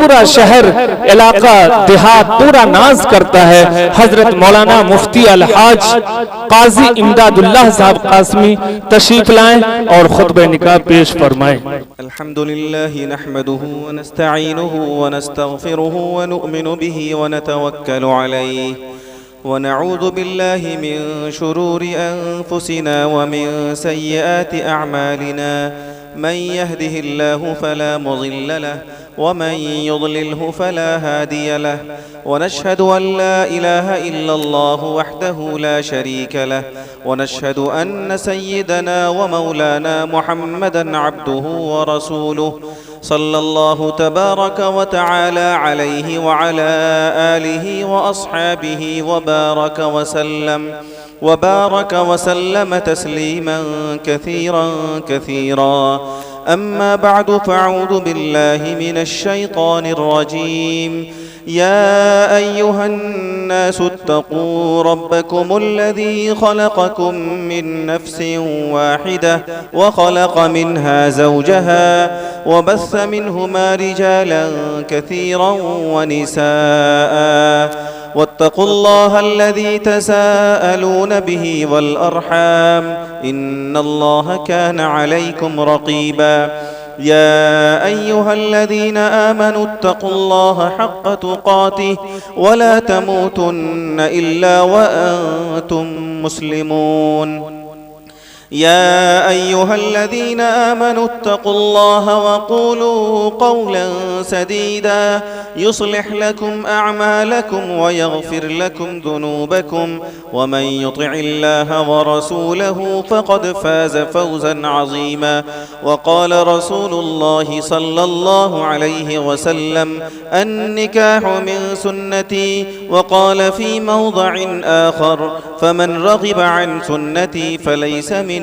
پورا شہر علاقہ دیہات پورا ناز کرتا ہے۔ حضرت مولانا مفتی الحاج قاضی امداد اللہ صاحب قاسمی تشریف لائیں اور خطبہ نکاح پیش فرمائیں۔ الحمد لله نحمده ونستعينه ونستغفره ونؤمن به ونتوكل عليه ونعوذ بالله من شرور أنفسنا ومن سيئات أعمالنا من يهده الله فلا مضل له ومن يضلله فلا هادي له ونشهد أن لا إله إلا الله وحده لا شريك له ونشهد أن سيدنا ومولانا محمدا عبده ورسوله صلى الله تبارك وتعالى عليه وعلى آله وأصحابه وبارك وسلم تسليما كثيرا كثيرا. أما بعد فأعوذ بالله من الشيطان الرجيم. يا أيها الناس اتقوا ربكم الذي خلقكم من نفس واحدة وخلق منها زوجها وبث منهما رجالا كثيرا ونساء واتقوا الله الذي تساءلون به والأرحام إن الله كان عليكم رقيبا. يا أيها الذين آمنوا اتقوا الله حق تقاته ولا تموتن إلا وأنتم مسلمون. يا أيها الذين آمنوا اتقوا الله وقولوا قولا سديدا يصلح لكم أعمالكم ويغفر لكم ذنوبكم ومن يطع الله ورسوله فقد فاز فوزا عظيما. وقال رسول الله صلى الله عليه وسلم النكاح من سنتي. وقال في موضع آخر فمن رغب عن سنتي فليس مني.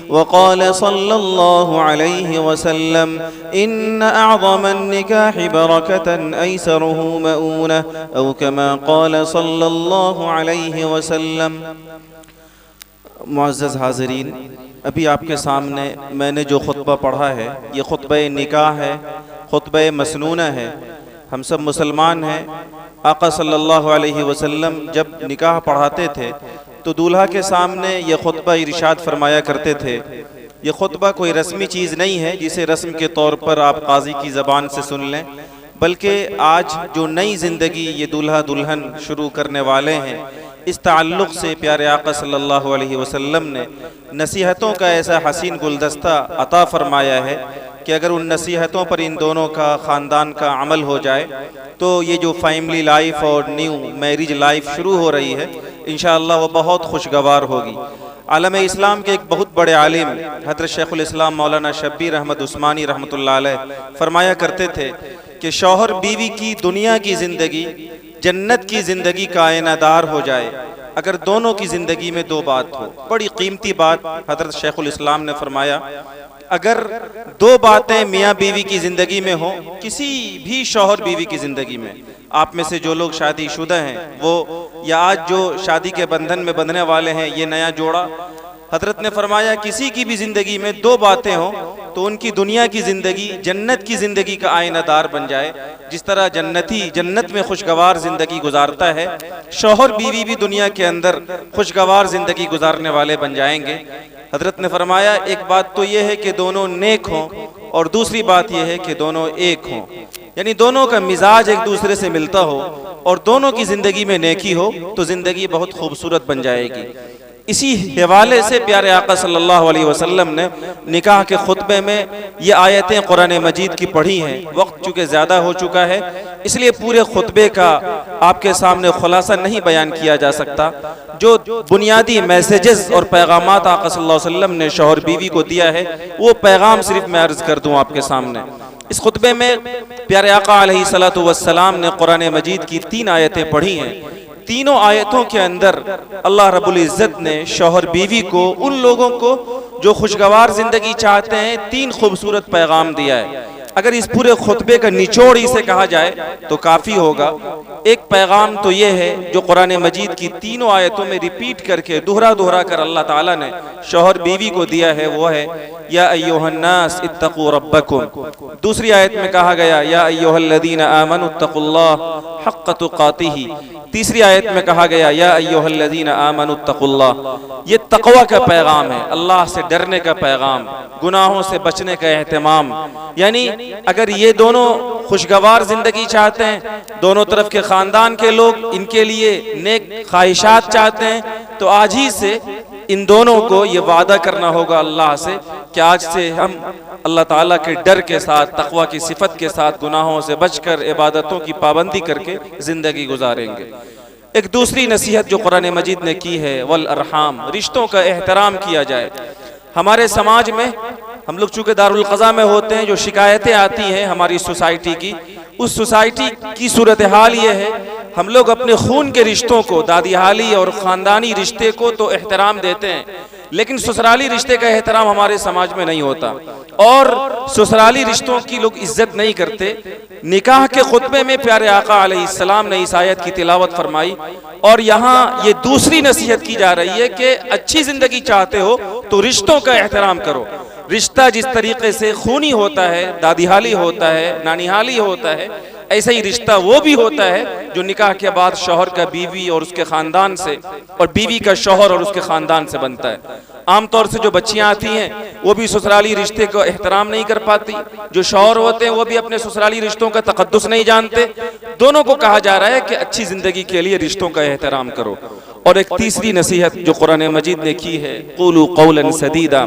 وقال صلى الله عليه وسلم إن أعظم النكاح بركة أيسره مؤونة أو كما قال صلى الله عليه وسلم. معزز حاضرین، ابھی آپ کے سامنے میں نے جو خطبہ پڑھا ہے یہ خطبہ نکاح ہے، خطبہ مسنونہ ہے. ہم سب مسلمان ہیں. آقا صلی اللہ علیہ وسلم جب نکاح پڑھاتے تھے تو دولہا کے سامنے یہ خطبہ ارشاد فرمایا کرتے تھے. یہ خطبہ کوئی رسمی چیز نہیں ہے جسے رسم کے طور پر آپ قاضی کی زبان سے سن لیں، بلکہ آج جو نئی زندگی یہ دولہا دلہن شروع کرنے والے ہیں، اس تعلق سے پیارے آقا صلی اللہ علیہ وسلم نے نصیحتوں کا ایسا حسین گلدستہ عطا فرمایا ہے کہ اگر ان نصیحتوں پر ان دونوں کا خاندان کا عمل ہو جائے تو یہ جو فیملی لائف اور نیو میریج لائف شروع ہو رہی ہے انشاءاللہ وہ بہت خوشگوار ہوگی. عالم اسلام کے ایک بہت بڑے عالم حضرت شیخ الاسلام مولانا شبیر احمد عثمانی رحمۃ اللہ علیہ فرمایا کرتے تھے کہ شوہر بیوی کی دنیا کی زندگی جنت کی زندگی کا آئینہ دار ہو جائے اگر دونوں کی زندگی میں دو بات ہو. بڑی قیمتی بات حضرت شیخ الاسلام نے فرمایا، اگر دو باتیں میاں بیوی کی زندگی میں ہوں، کسی بھی شوہر بیوی کی زندگی میں، آپ میں سے جو لوگ شادی شدہ ہیں وہ یا آج جو شادی کے بندھن میں بندھنے والے ہیں یہ نیا جوڑا، حضرت نے فرمایا کسی کی بھی زندگی میں دو باتیں ہوں تو ان کی دنیا کی زندگی جنت کی زندگی کا آئینہ دار بن جائے. جس طرح جنتی جنت میں خوشگوار زندگی گزارتا ہے، شوہر بیوی بھی دنیا کے اندر خوشگوار زندگی گزارنے والے بن جائیں گے. حضرت نے فرمایا ایک بات تو یہ ہے کہ دونوں نیک ہوں اور دوسری بات یہ ہے کہ دونوں ایک ہوں، یعنی دونوں کا مزاج ایک دوسرے سے ملتا ہو اور دونوں کی زندگی میں نیکی ہو تو زندگی بہت خوبصورت بن جائے گی. اسی حوالے سے پیارے آقا صلی اللہ علیہ وسلم نے نکاح کے خطبے میں یہ آیتیں قرآن مجید کی پڑھی ہیں. وقت چونکہ زیادہ ہو چکا ہے اس لیے پورے خطبے کا آپ کے سامنے خلاصہ نہیں بیان کیا جا سکتا. جو بنیادی میسیجز اور پیغامات آقا صلی اللہ علیہ وسلم نے شوہر بیوی کو دیا ہے وہ پیغام صرف میں عرض کر دوں آپ کے سامنے. اس خطبے میں پیارے آقا علیہ السلام نے قرآن مجید کی 3 آیتیں پڑھی ہیں. تینوں آیتوں کے اندر اللہ رب العزت نے شوہر بیوی کو، ان لوگوں کو جو خوشگوار زندگی چاہتے ہیں، 3 خوبصورت پیغام دیا ہے. اگر اس پورے خطبے کا نچوڑ اسے کہا جائے تو کافی ہوگا۔ ایک پیغام تو یہ ہے جو قرآن مجید کی تینوں آیتوں میں ریپیٹ کر کے دہرا کر اللہ تعالیٰ نے شوہر بیوی کو دیا ہے، وہ ہے یا ایھا الناس اتقوا ربکم۔ دوسری آیت میں کہا گیا یا ایھا الذین آمنوا اتقوا اللہ حق تقاتہ۔ تیسری آیت میں کہا گیا یا ایھا الذین آمنوا اتقوا اللہ۔ یہ تقوی کا پیغام ہے، اللہ سے ڈرنے کا پیغام، گناہوں سے بچنے کا اہتمام۔ یعنی اگر یہ دونوں خوشگوار زندگی چاہتے ہیں، دونوں طرف کے خاندان کے لوگ ان کے لیے نیک خواہشات چاہتے ہیں، تو آج ہی سے ان دونوں کو یہ وعدہ کرنا ہوگا اللہ سے کہ آج سے ہم اللہ تعالیٰ کے ڈر کے ساتھ، تقوی کی صفت کے ساتھ، گناہوں سے بچ کر، عبادتوں کی پابندی کر کے زندگی گزاریں گے۔ ایک دوسری نصیحت جو قرآن مجید نے کی ہے والارحام، رشتوں کا احترام کیا جائے۔ ہمارے سماج میں ہم لوگ چونکہ دارالقضا میں ہوتے ہیں، جو شکایتیں آتی ہیں ہماری سوسائٹی کی، اس سوسائٹی کی صورتحال یہ ہے ہم لوگ اپنے خون کے رشتوں کو، دادی حالی اور خاندانی رشتے کو تو احترام دیتے ہیں، لیکن سسرالی رشتے کا احترام ہمارے سماج میں نہیں ہوتا، اور سسرالی رشتوں کی لوگ عزت نہیں کرتے۔ نکاح کے خطبے میں پیارے آقا علیہ السلام نے اس آیت کی تلاوت فرمائی، اور یہاں یہ دوسری نصیحت کی جا رہی ہے کہ اچھی زندگی چاہتے ہو تو رشتوں کا احترام کرو۔ رشتہ جس طریقے سے خونی ہوتا ہے، دادی حالی ہوتا ہے، نانی حالی ہوتا ہے، ایسا ہی رشتہ وہ بھی ہوتا ہے جو نکاح کے بعد شوہر کا بیوی اور اس کے خاندان سے، اور بیوی کا شوہر اور اس کے خاندان سے بنتا ہے۔ عام طور سے جو بچیاں آتی ہیں وہ بھی سسرالی رشتے کو احترام نہیں کر پاتی، جو شوہر ہوتے ہیں وہ بھی اپنے سسرالی رشتوں کا تقدس نہیں جانتے۔ دونوں کو کہا جا رہا ہے کہ اچھی زندگی کے لیے رشتوں کا احترام کرو۔ اور ایک تیسری نصیحت جو قرآن مجید نے کی ہے قولوا قولا سدیدا،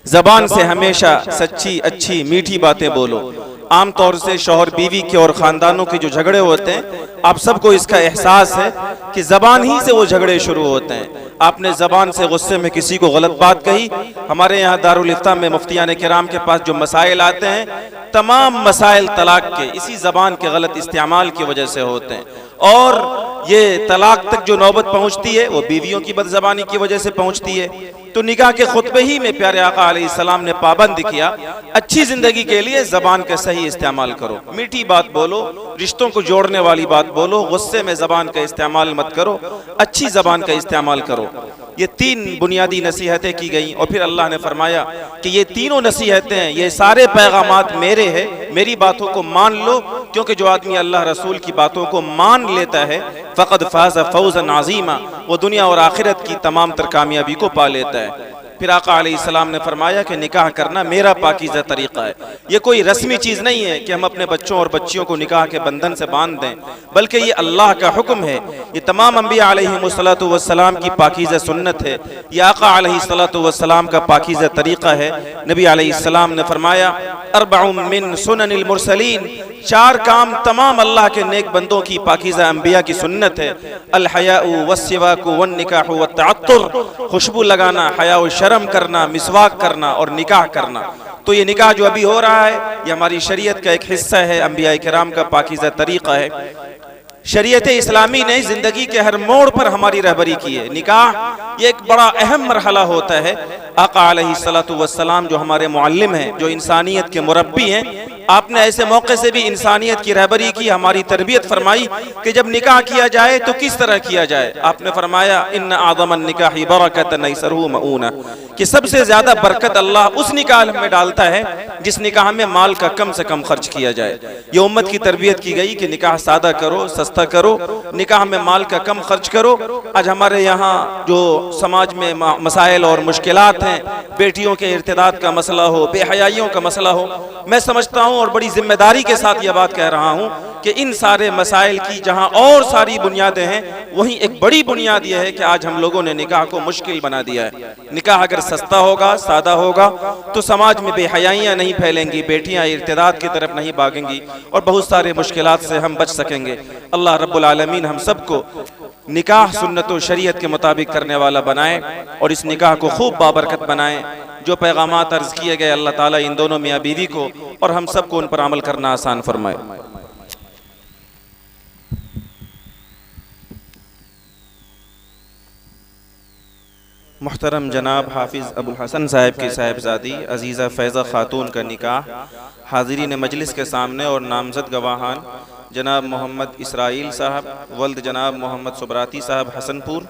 زبان سے ہمیشہ سچی، اچھی، میٹھی باتیں بولو۔ عام طور سے شوہر بیوی کے اور خاندانوں کے جو جھگڑے ہوتے ہیں، آپ سب کو اس کا احساس ہے کہ زبان ہی سے وہ جھگڑے شروع ہوتے ہیں۔ آپ نے زبان سے غصے میں کسی کو غلط بات کہی، ہمارے یہاں دارالافتاء میں مفتیان کرام کے پاس جو مسائل آتے ہیں، تمام مسائل طلاق کے اسی زبان کے غلط استعمال کی وجہ سے ہوتے ہیں، اور یہ طلاق تک جو نوبت پہنچتی ہے وہ بیویوں کی بد زبانی کی وجہ سے پہنچتی ہے۔ تو نکاح کے خطبے ہی میں پیارے آقا علیہ السلام نے پابند کیا، اچھی زندگی کے لیے زبان کا صحیح استعمال کرو، میٹھی بات بولو، رشتوں کو جوڑنے والی بات بولو، غصے میں زبان کا استعمال مت کرو، اچھی زبان کا استعمال کرو۔ یہ تین بنیادی نصیحتیں کی گئیں، اور پھر اللہ نے فرمایا کہ یہ تینوں نصیحتیں، یہ سارے پیغامات میرے ہیں، میری باتوں کو مان لو، کیونکہ جو آدمی اللہ رسول کی باتوں کو مان لیتا ہے فقد فاز فوزا عظیما، وہ دنیا اور آخرت کی تمام تر کامیابی کو پا لیتا ہے۔ پھر آقا علیہ السلام نے فرمایا کہ نکاح کرنا میرا پاکیزہ طریقہ ہے، یہ کوئی رسمی چیز نہیں ہے کہ ہم اپنے بچوں اور بچیوں کو نکاح کے بندھن سے باندھ دیں، بلکہ یہ اللہ کا حکم ہے، یہ تمام انبیاء علیہم السلام کی پاکیزہ سنت ہے، یہ آقا علیہ السلام کا پاکیزہ طریقہ ہے۔ نبی علیہ السلام نے فرمایا اربع من سنن المرسلین، چار کام تمام اللہ کے نیک بندوں کی پاکیزہ انبیاء کی سنت ہے، الحیاء والسواک والنکاح والتعطر، خوشبو لگانا، حیا و شرم کرنا، مسواک کرنا اور نکاح کرنا۔ تو یہ نکاح جو ابھی ہو رہا ہے یہ ہماری شریعت کا ایک حصہ ہے، انبیاء کرام کا پاکیزہ طریقہ ہے۔ شریعت اسلامی نے زندگی کے ہر موڑ پر ہماری رہبری کی ہے۔ نکاح یہ ایک بڑا اہم مرحلہ ہوتا ہے۔ آقا علیہ السلام جو ہمارے معلم ہیں، جو انسانیت کے مربی ہیں، آپ نے ایسے موقع سے بھی انسانیت کی رہبری کی، ہماری تربیت فرمائی کہ جب نکاح کیا جائے تو کس طرح کیا جائے۔ آپ نے فرمایا ان اعظم النکاح برکۃ ایسرہ مؤونہ، کہ سب سے زیادہ برکت اللہ اس نکاح میں ڈالتا ہے جس نکاح میں مال کا کم سے کم خرچ کیا جائے۔ یہ امت کی تربیت کی گئی کہ نکاح سادہ کرو، سستا کرو، نکاح میں مال کا کم خرچ کرو۔ آج ہمارے یہاں جو سماج میں مسائل اور مشکلات ہیں، بیٹیوں کے ارتداد کا مسئلہ ہو، بے حیائیوں کا مسئلہ ہو، میں سمجھتا ہوں اور بڑی ذمہ داری کے ساتھ یہ بات کہہ رہا ہوں کہ ان سارے مسائل کی جہاں اور ساری بنیادیں ہیں، وہیں ایک بڑی بنیاد یہ ہے کہ آج ہم لوگوں نے نکاح کو مشکل بنا دیا ہے۔ نکاح اگر سستا ہوگا، سادہ ہوگا، تو سماج میں بے حیائیاں نہیں پھیلیں گی، بیٹیاں ارتداد کی طرف نہیں بھاگیں گی، اور بہت سارے مشکلات سے ہم بچ سکیں گے۔ اللہ رب العالمین ہم سب کو نکاح سنت و شریعت کے مطابق کرنے والا بنائے، اور اس نکاح کو خوب بابرکت بنائے۔ جو پیغامات عرض کیے گئے اللہ تعالیٰ ان دونوں میاں بیوی کو اور ہم سب کو ان پر عمل کرنا آسان فرمائے۔ محترم جناب حافظ ابو الحسن صاحب کی صاحبزادی عزیزہ فیضہ خاتون کا نکاح حاضرین مجلس کے سامنے اور نامزد گواہان جناب محمد اسرائیل صاحب ولد جناب محمد سبراتی صاحب حسن پور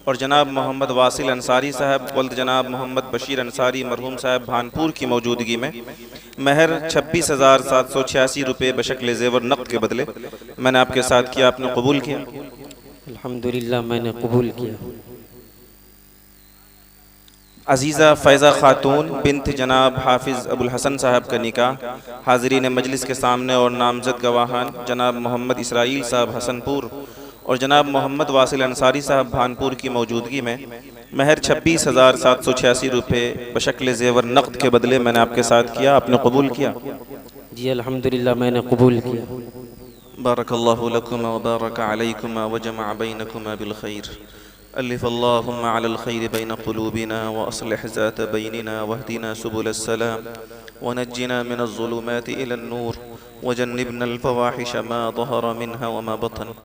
اور جناب محمد واصل انصاری صاحب ولد جناب محمد بشیر انصاری مرحوم صاحب بھانپور کی موجودگی میں مہر 26,786 روپے بشکل زیور نقد کے بدلے میں نے آپ کے ساتھ کیا، آپ نے قبول کیا؟ الحمدللہ میں نے قبول کیا۔ عزیزہ فیضہ خاتون بنت جناب حافظ ابو الحسن صاحب کا نکاح حاضرین مجلس کے سامنے اور نامزد گواہان جناب محمد اسرائیل صاحب حسن پور اور جناب محمد واصل انصاری صاحب بھانپور کی موجودگی میں مہر 26,786 روپے بشکل زیور نقد کے بدلے میں نے آپ کے ساتھ کیا، آپ نے قبول کیا؟ جی الحمدللہ میں نے قبول کیا۔ بارک اللہ لکما وبارک علیکما وجمع بینکما بالخیر، الف اللہم علی الخیر بین قلوبنا واصلح ذات بیننا واہدنا سبل السلام ونجنا من الظلمات الى النور وجنبنا الفواحش ما ظہر منها وما بطن۔